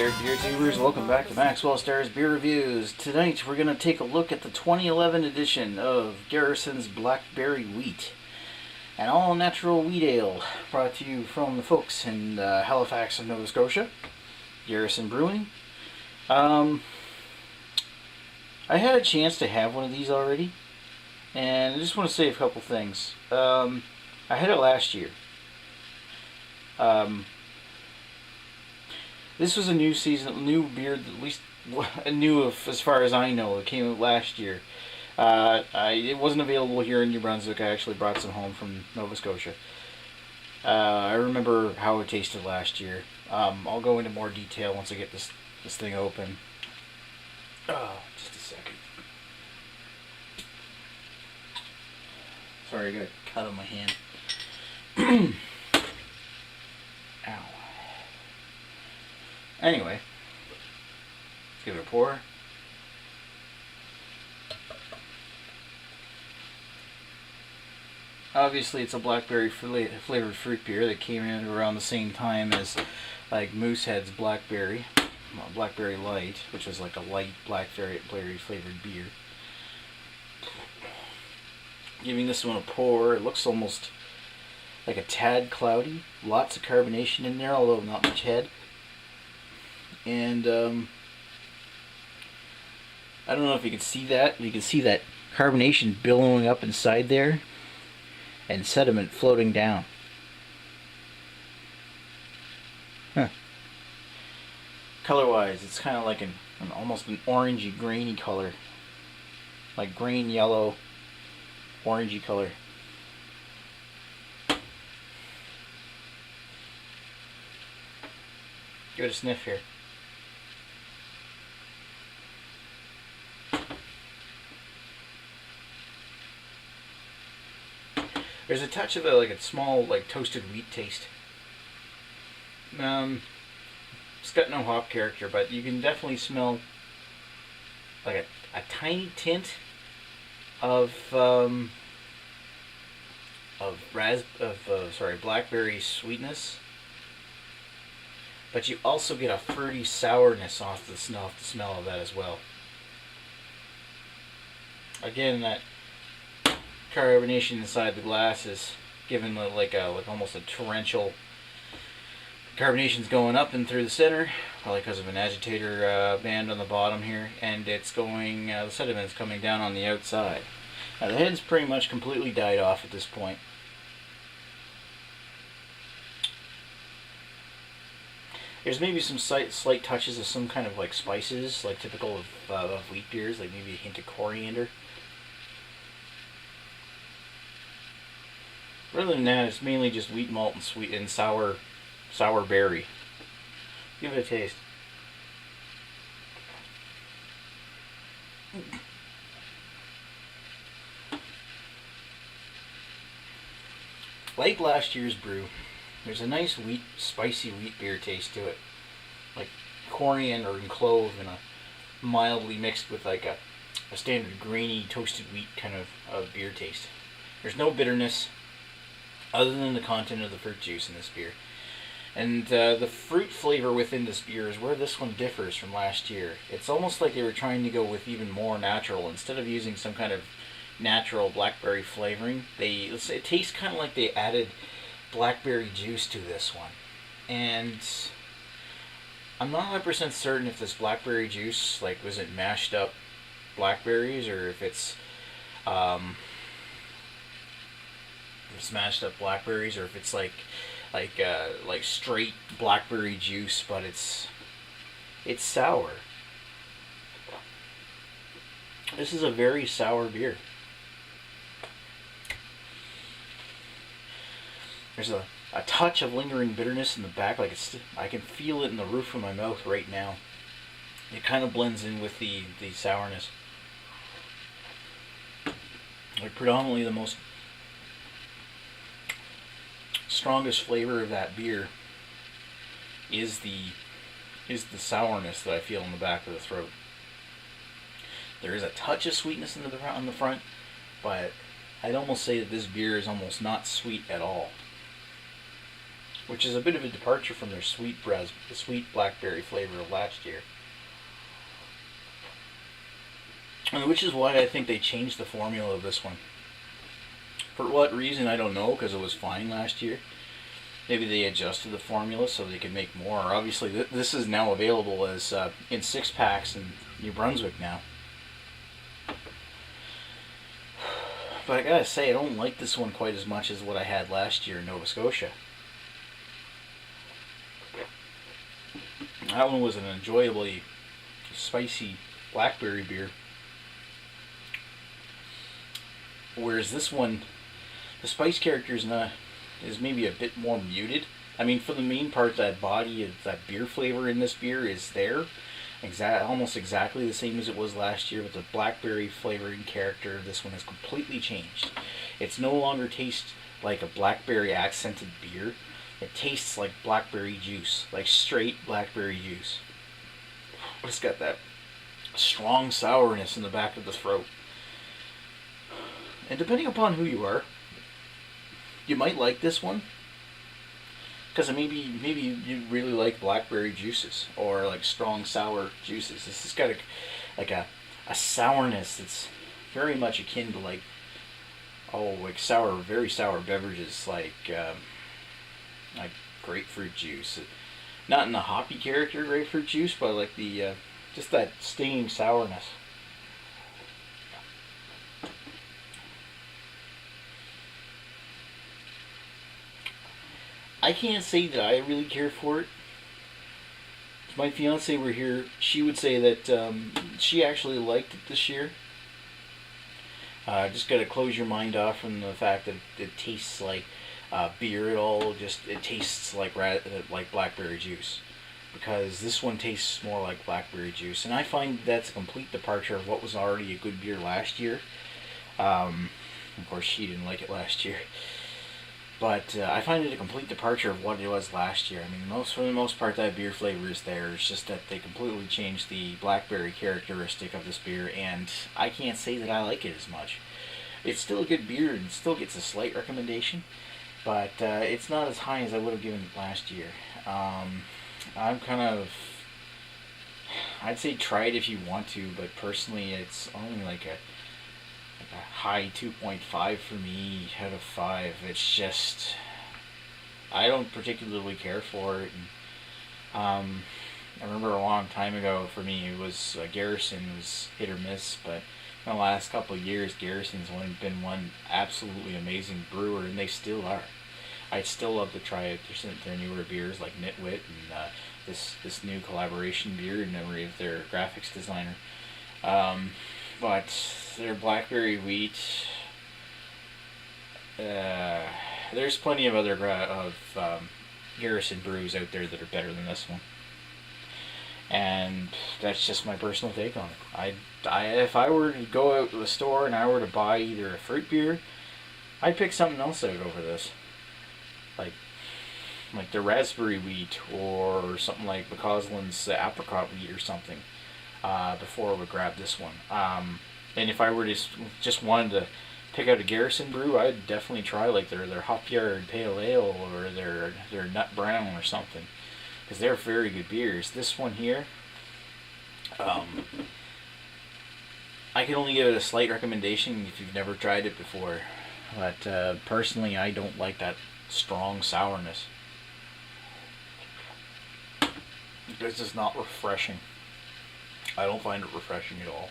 there, beer tubers. Welcome back to Maxwell Starr's Beer Reviews. Tonight we're going to take a look at the 2011 edition of Garrison's Blackberry Wheat, an all-natural wheat ale brought to you from the folks in Halifax, Nova Scotia, Garrison Brewing. I had a chance to have one of these already, and I just want to say a couple things. I had it last year. This was a new season, new beer, at least new as far as I know. It came out last year. It wasn't available here in New Brunswick. I actually brought some home from Nova Scotia. I remember how it tasted last year. I'll go into more detail once I get this thing open. Just a second. Sorry, I got a cut on my hand. Ow. Anyway, let's give it a pour. Obviously, it's a blackberry flavored fruit beer that came in around the same time as like Moosehead's Blackberry Light, which was like a light blackberry flavored beer. Giving this one a pour, it looks almost like a tad cloudy. Lots of carbonation in there, although not much head. And I don't know if you can see that. You can see that carbonation billowing up inside there and sediment floating down. Color-wise, it's kind of like an almost an orangey, grainy color. Like grain yellow, orangey color. Give it a sniff here. There's a touch of a small toasted wheat taste. It's got no hop character, but you can definitely smell like a tiny tint of blackberry sweetness. But you also get a fruity sourness off the smell of that as well. Again, that carbonation inside the glass is given like almost a torrential. Carbonation's going up and through the center, probably because of an agitator band on the bottom here, and it's going. The sediment's coming down on the outside. Now the head's pretty much completely died off at this point. There's maybe some slight touches of some kind of spices, like typical of wheat beers, like maybe a hint of coriander. Rather than that, it's mainly just wheat malt and sweet and sour berry. Give it a taste. Like last year's brew, there's a nice spicy wheat beer taste to it, like coriander and clove, and a mildly mixed with a standard grainy toasted wheat kind of beer taste. There's no bitterness other than the content of the fruit juice in this beer. And the fruit flavor within this beer is where this one differs from last year. It's almost like they were trying to go with even more natural. Instead of using some kind of natural blackberry flavoring, it tastes kind of like they added blackberry juice to this one. And I'm not 100% certain if this blackberry juice, was it mashed up blackberries, or if it's smashed up blackberries, or if it's like straight blackberry juice, but it's sour. This is a very sour beer. There's a touch of lingering bitterness in the back, I can feel it in the roof of my mouth right now. It kind of blends in with the sourness. Predominantly the most strongest flavor of that beer is the sourness that I feel in the back of the throat. There is a touch of sweetness on the front, but I'd almost say that this beer is almost not sweet at all. which is a bit of a departure from their the sweet blackberry flavor of last year. And which is why I think they changed the formula of this one. For what reason, I don't know, because it was fine last year. Maybe they adjusted the formula so they could make more. Obviously, this is now available as in 6-packs in New Brunswick now. But I gotta say, I don't like this one quite as much as what I had last year in Nova Scotia. That one was an enjoyably spicy blackberry beer. Whereas this one, the spice character is maybe a bit more muted. I mean, for the main part, that body of that beer flavor in this beer is there. Almost exactly the same as it was last year, but the blackberry flavoring character of this one has completely changed. It's no longer tastes like a blackberry accented beer. It tastes like blackberry juice, like straight blackberry juice. It's got that strong sourness in the back of the throat. And depending upon who you are, you might like this one. Because maybe you really like blackberry juices or like strong sour juices. This has got a sourness that's very much akin to like very sour beverages like grapefruit juice. Not in the hoppy character grapefruit juice, but like the just that stinging sourness. I can't say that I really care for it. If my fiance were here, she would say that she actually liked it this year. Just gotta close your mind off from the fact that it tastes like beer at all. Just it tastes like blackberry juice, because this one tastes more like blackberry juice, and I find that's a complete departure of what was already a good beer last year. Of course, she didn't like it last year. But I find it a complete departure of what it was last year. I mean, for the most part, that beer flavor is there. It's just that they completely changed the blackberry characteristic of this beer, and I can't say that I like it as much. It's still a good beer, and it still gets a slight recommendation, but it's not as high as I would have given it last year. I'm kind of... I'd say try it if you want to, but personally, it's only like a high 2.5 for me out of 5. It's just, I don't particularly care for it. And, I remember a long time ago for me it was Garrison was hit or miss, but in the last couple of years Garrison's been one absolutely amazing brewer, and they still are. I'd still love to try it. Their newer beers like Nitwit and this new collaboration beer in memory of their graphics designer. But their blackberry wheat, there's plenty of other Garrison brews out there that are better than this one, and that's just my personal take on it. If I were to go out to the store and I were to buy either a fruit beer, I'd pick something else out over this, like the raspberry wheat or something like McCausland's apricot wheat or something. Before I would grab this one. And if I were to just wanted to pick out a Garrison brew, I'd definitely try like their Hop Yard Pale Ale or their Nut Brown or something, because they're very good beers. This one here, I can only give it a slight recommendation if you've never tried it before. But personally, I don't like that strong sourness. This is not refreshing. I don't find it refreshing at all.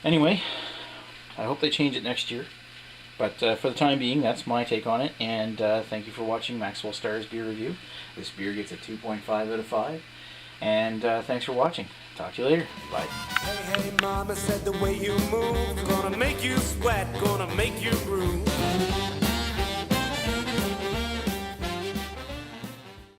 Anyway, I hope they change it next year. But for the time being, that's my take on it. And thank you for watching Maxwell Starr's beer review. This beer gets a 2.5 out of 5. And thanks for watching. Talk to you later. Bye. Hey, hey, mama said the way you move, gonna make you sweat, gonna make you groove.